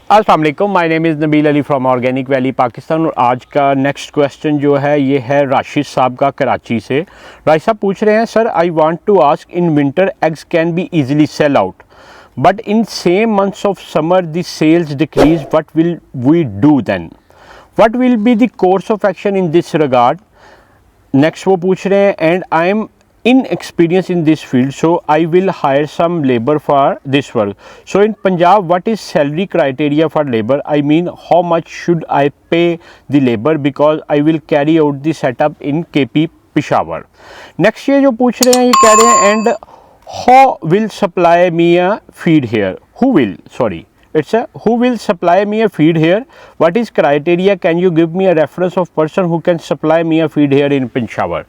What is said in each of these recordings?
अस्सलाम वालेकुम, my name is Nabeel Ali from organic valley Pakistan. और आज का नेक्स्ट क्वेश्चन जो है ये है राशिद साहब का कराची से। राशिद साहब पूछ रहे हैं, sir I want to ask, in winter eggs can be easily sell out but in same months of summer the sales decrease, what will we do then, what will be the course of action in this regard. Next वो पूछ रहे हैं, and I am inexperienced in this field, so I will hire some labor for this work. So in Punjab, what is salary criteria for labor? I mean, how much should I pay the labor because I will carry out the setup in KP Peshawar. Next ये जो पूछ रहे हैं, ये कह रहे हैं, and how will supply me a feed here? Who will? Sorry. It's a who will supply me a feed here? What is criteria? Can you give me a reference of person who can supply me a feed here in Peshawar?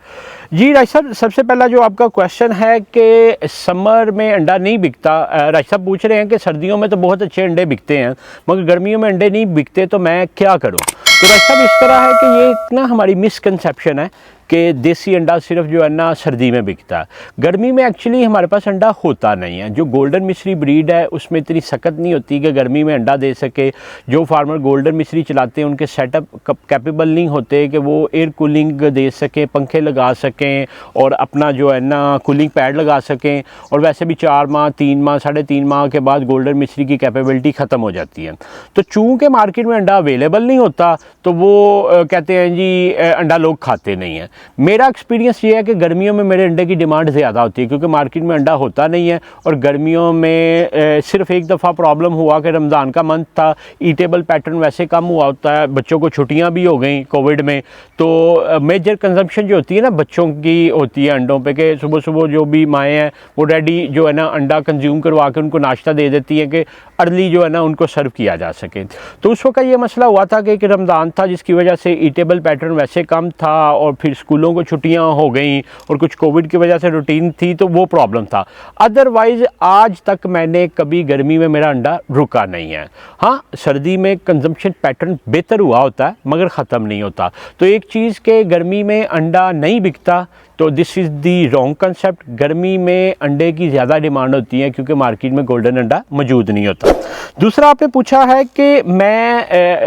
जी राज साहब, सबसे पहला जो आपका question है कि summer में अंडा नहीं बिकता। राज साहब पूछ रहे हैं कि सर्दियों में तो बहुत अच्छे अंडे बिकते हैं मगर गर्मियों में अंडे नहीं बिकते, तो मैं क्या करूं? तो राज साहब इस तरह है कि ये ना हमारी मिसकंसेप्शन है कि देसी अंडा सिर्फ जो है ना सर्दी में बिकता है। गर्मी में एक्चुअली हमारे पास अंडा होता नहीं है। जो गोल्डन मिस्री ब्रीड है उसमें इतनी सख्त नहीं होती कि गर्मी में अंडा दे सके। जो फार्मर गोल्डन मिस्री चलाते हैं उनके सेटअप कैपेबल नहीं होते कि वो एयर कूलिंग दे सकें, पंखे लगा सकें और अपना जो है ना कूलिंग पैड लगा सकें। और वैसे भी 4 माह 3 माह 3.5 माह के बाद गोल्डन मिस्री की कैपेबिलिटी ख़त्म हो जाती है। तो चूँकि मार्केट में अंडा अवेलेबल नहीं होता तो वो कहते हैं जी अंडा लोग खाते नहीं हैं। मेरा एक्सपीरियंस ये है कि गर्मियों में मेरे अंडे की डिमांड ज़्यादा होती है क्योंकि मार्केट में अंडा होता नहीं है। और गर्मियों में सिर्फ एक दफ़ा प्रॉब्लम हुआ कि रमज़ान का मंथ था, ईटेबल पैटर्न वैसे कम हुआ होता है, बच्चों को छुट्टियां भी हो गई कोविड में, तो मेजर कंजम्पशन जो होती है ना बच्चों की होती है अंडों पे कि सुबह सुबह जो भी माएँ हैं वो रेडी जो है ना अंडा कंज्यूम करवा के उनको नाश्ता दे देती है कि अर्ली जो है ना उनको सर्व किया जा सके। तो उस वक्त ये मसला हुआ था कि एक रमज़ान था जिसकी वजह से ईटेबल पैटर्न वैसे कम था और फिर स्कूलों को छुट्टियां हो गई और कुछ कोविड की वजह से रूटीन थी, तो वो प्रॉब्लम था। अदरवाइज़ आज तक मैंने कभी गर्मी में मेरा अंडा रुका नहीं है। हाँ, सर्दी में कंजम्पशन पैटर्न बेहतर हुआ होता है मगर ख़त्म नहीं होता। तो एक चीज़ के गर्मी में अंडा नहीं बिकता तो this is the wrong concept. गर्मी में अंडे की ज़्यादा डिमांड होती है क्योंकि मार्केट में गोल्डन अंडा मौजूद नहीं होता। दूसरा आपने पूछा है कि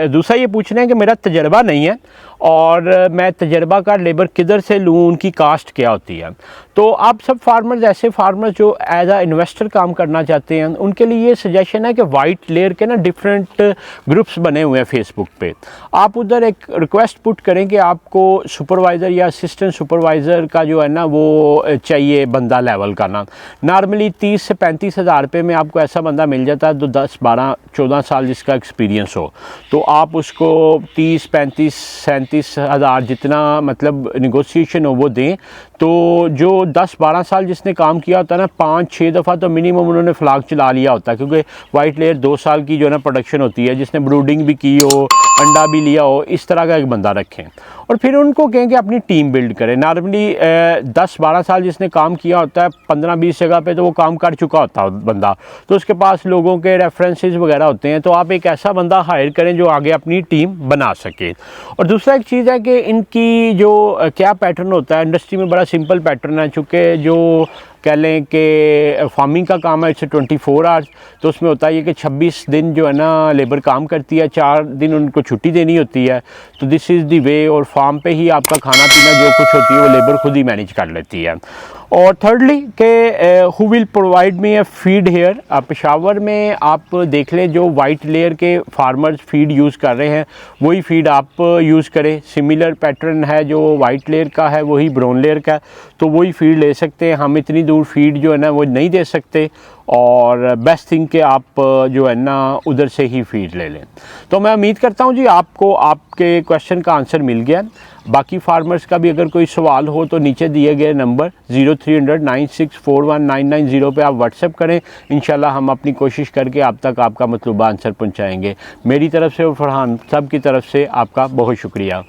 दूसरा ये पूछ रहे हैं कि मेरा तजर्बा नहीं है और मैं तजर्बाकार लेबर किधर से लूँ, उनकी कास्ट क्या होती है। तो आप सब फार्मर्स, ऐसे फार्मर्स जो एज आ इन्वेस्टर काम करना चाहते हैं, उनके लिए ये सजेशन है कि वाइट लेयर के ना डिफरेंट ग्रुप्स बने हुए हैं फेसबुक पे। आप उधर एक रिक्वेस्ट पुट करें कि आपको सुपरवाइज़र या असिस्टेंट सुपरवाइज़र का जो है ना वो चाहिए बंदा लेवल का ना। नॉर्मली 30 से 35 हज़ार रुपये में आपको ऐसा बंदा मिल जाता है जो 10 12 14 साल जिसका एक्सपीरियंस हो। तो आप उसको 30 35 37 हज़ार जितना मतलब निगोशिएशन हो वो दें। तो जो 10-12 साल जिसने काम किया होता है ना, 5-6 दफ़ा तो मिनिमम उन्होंने फ्लाग चला लिया होता है क्योंकि वाइट लेयर 2 साल की जो है ना प्रोडक्शन होती है, जिसने ब्रूडिंग भी की हो, अंडा भी लिया हो, इस तरह का एक बंदा रखें। और फिर उनको कहें कि अपनी टीम बिल्ड करें। नॉर्मली 10-12 साल जिसने काम किया होता है 15-20 जगह पे तो वो काम कर चुका होता है बंदा, तो उसके पास लोगों के रेफरेंसेस वगैरह होते हैं। तो आप एक ऐसा बंदा हायर करें जो आगे अपनी टीम बना सके। और दूसरा एक चीज़ है कि इनकी जो क्या पैटर्न होता है इंडस्ट्री में, बड़ा सिंपल पैटर्न है। चूँकि जो कह लें कि फार्मिंग का काम है, इट्स 24 आवर्स, तो उसमें होता है ये कि 26 दिन जो है ना लेबर काम करती है, 4 दिन उनको छुट्टी देनी होती है। तो दिस इज़ दी वे। और फार्म पे ही आपका खाना पीना जो कुछ होती है वो लेबर खुद ही मैनेज कर लेती है। और थर्डली के who will provide me a feed here. Peshawar में आप देख लें जो वाइट लेयर के फार्मर्स फीड यूज़ कर रहे हैं वही फीड आप यूज़ करें। सिमिलर पैटर्न है जो वाइट लेयर का है वही ब्राउन लेयर का है, तो वही फीड ले सकते हैं। हम इतनी दूर फीड जो है ना वो नहीं दे सकते और बेस्ट थिंग कि आप जो है ना उधर से ही फीड ले लें। तो मैं उम्मीद करता हूँ जी आपको आपके क्वेश्चन का आंसर मिल गया। बाकी फार्मर्स का भी अगर कोई सवाल हो तो नीचे दिए गए नंबर 0300 9641 990 पे आप व्हाट्सएप करें। इंशाल्लाह हम अपनी कोशिश करके आप तक आपका मतलूबा आंसर पहुँचाएँगे। मेरी तरफ से और फरहान सब की तरफ से आपका बहुत शुक्रिया।